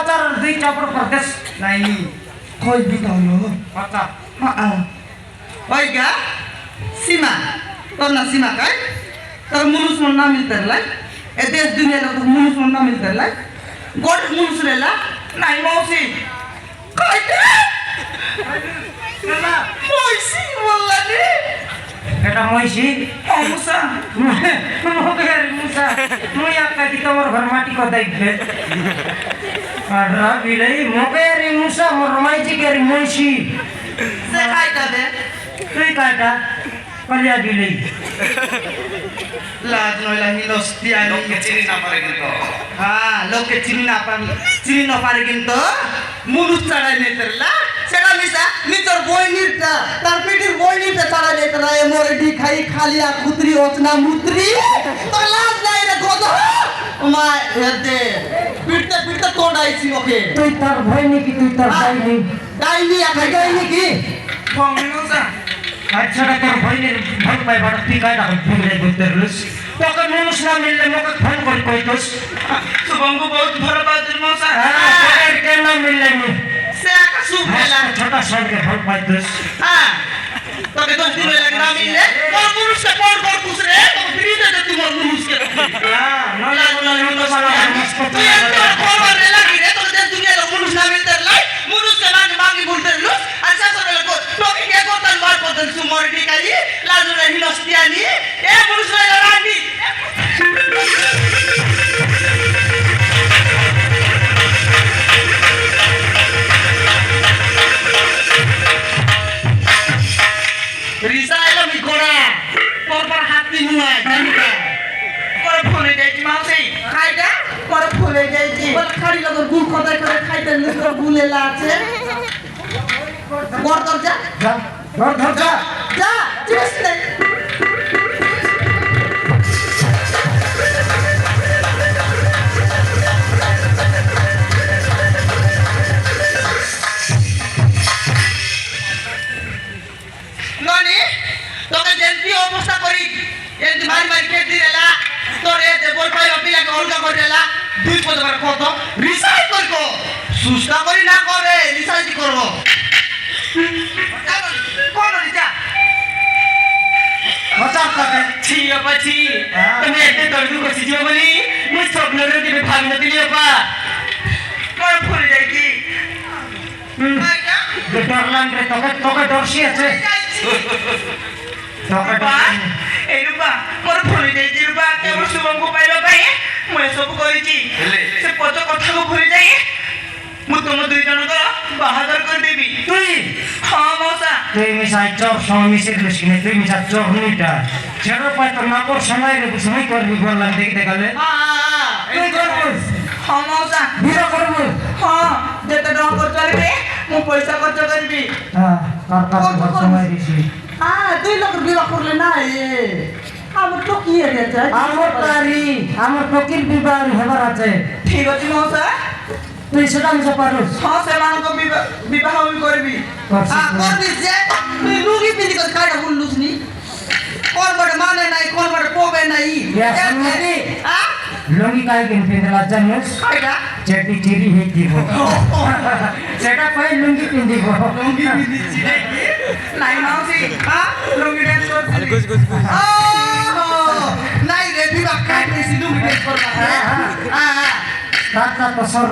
pacar di campur perdes. Nah ini, koi bita lo. Pacar. Oi ga, Sima, तब ना सीमा का तब मुनुष मन ना मिलता है लाइक देश दुनिया लोग मुनुष मन ना मिलता है लाइक गॉड मुनुष ले ला नहीं मौसी काय के ना मौसी बोला ने এটা মইছি मुसा মোগের মুসা তুই আকা দি তোমার ঘর মাটি কো দেখবে আর রাবিলে মোগের মুসা মোর মাইজি কের মইছি से काय का दे তুই কাটা কলিয়া দিলেই लाज नोला हिलोस्टिया लोग के चिनी ना पारे किंतु हाँ लोग के चिनी ना पारे किंतु मुनुष चढ़ाई नहीं तरला सेटा मिसा निचर बोई निरता तार पेटिर बोई निरता चढ़ाई नहीं तरला ये मोरे डी खाई खालिया खुतरी ओचना मुतरी तो लाज नहीं रे गोदो माय हेदे पिटते तोड़ाई सी ओके তুই তার ভয় নাকি তুই তার ভয় নেই डाइनी आखा डाइनी की फोंगनुसा আচ্ছা তোর ভয় নেই ভয় পাই বড় তুই কাটা ভুল যাই করতে রুস তোকে মানুষ না মিললে মোকে ফোন করে কইতোস सुबंगु बहुत भरा बात मौसा তোর কেন না মিললে নি से आका सुभेला ছোটা সঙ্গে ভয় পাইতোস हाँ तो के 10 दिन लगे ना मिलले और पुरुष से कोण कुछ रे तो फ्री दे दे तुम पुरुष के हां নলা নলা নলা সালা মস্ত तू ये तो कोण रे लगी रे तो देश दुनिया लोग पुरुष ना मिलते लाई पुरुष के मांगी बोलते लो अच्छा सब लोग तो के को तन मार को तन सुमोरटी काई लाजो रे हिलोस्टियानी ए पुरुष रे रानी रिसाइलो मिकोड़ा पर हाथी हुआ जानी का पर फुले जाई माउसी खाइदा पर फुले जाई बोल खाड़ी लगो गुल खदाई करे खाइते न गुलेला আছে গড় দরজা যা ধর ধর যা যা চিস নে ননি তোকে জেনতি অবস্থা করি এন্টি মারি মারি কে দিরেলা তোর এ যে বল পাই অপিলাকে অলগা করেলা দুই পদবার কত রিসাইড করবো সুস্তা করি না করে রিসাইড করবো কোন রিসা বাঁচা থাকে छियो पछि তুমি এতে দর্দু করছি জিও বলি মুই স্বপ্নরে দিবে ভাগ না দিলিও পা কোন ফুলে যাই কি ডরলাম রে তোকে তোকে ডরছি আছে তোকে রূপা এই রূপা মোর ফুলে যাই কি রূপা কেবল শুভঙ্কু পাইবা পাই মই সব করিছি সে পচ কথাକୁ ভুলি যাই ମୁଁ ତୁମ ଦୁଇ ଜଣଙ୍କ ବାହାଘର କରିଦେବି তুই ହଁ ମଉସା তুই মিশাই চর সময় মিশে দিলিস কিনে তুই মিশা চর নিটা ছেড়ো পাই তোর না কর সময় রে সময় করবি বললাম দেখতে গেলে তুই করবি ହଁ ମଉସା বিয়ে করবি ହଁ ଯେତେ ଟଙ୍କା ଖର୍ଚ୍ଚ କରିବି ମୁଁ ପଇସା ଖର୍ଚ୍ଚ କରିବି হ্যাঁ কার কাছে ঘর সময় দিছি দুই লোক বিবাহ করলে না আমার তো কি আছে আমার তারি আমার ফকির বিবাহ হেবার আছে ঠিক ଅଛି মଉসା তুই সেটা মিশা পারুস ହଁ ସେମାନଙ୍କ ବିବାହ ବି କରିବି କରିବି ଯେ তুই লুঙ্গি পিন্ধি କରି କାଇଟା ବୁଲୁସ୍ ନି কোন বড় মানে নাই কোন বড় পোবে নাই লঙ্গি কাই কিন পিন্ধলা জানিস কাইটা চেটি চিরি হইতিব সেটা কই লুঙ্গি পিন্ধিব লুঙ্গি পিন্ধিছি নাই মাউসি লুঙ্গি ড্যান্স করছি নাই রে বিবাহ কাটতেছি লুঙ্গি ড্যান্স করবা তার তো সর